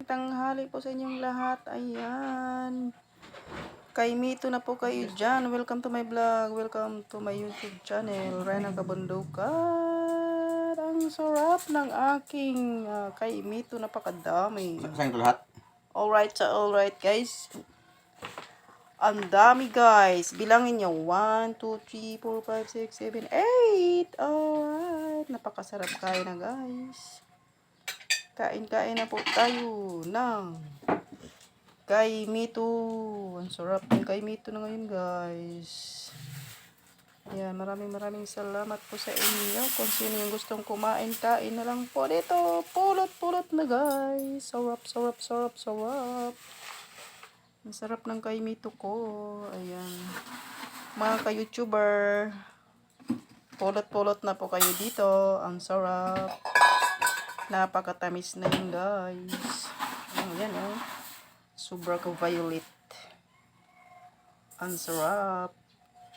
Tanghali po sa inyong lahat. Ayan. Kay Mito na po kayo dyan. Welcome to my vlog. Welcome to my YouTube channel. Rena Kabundukan. Ang sarap ng aking kay Mito. Napakadami. Saan ito lahat? Alright guys. Ang dami guys. Bilangin nyo. 1, 2, 3, 4, 5, 6, 7, 8. Alright. Napakasarap kain na guys. Kain-kain na po tayo ng kay Mito. Ang sarap ng kay Mito na ngayon guys. Ayan, maraming salamat po sa inyo. Kung sino yung gustong kumain, kain na lang po dito. Pulot na guys. Sarap. Ang sarap ng kay Mito ko. Ayan. Mga ka-YouTuber, pulot na po kayo dito. Ang sarap. Napakatamis na yun guys. Ayan oh. Sobra ka violet. Ang sarap.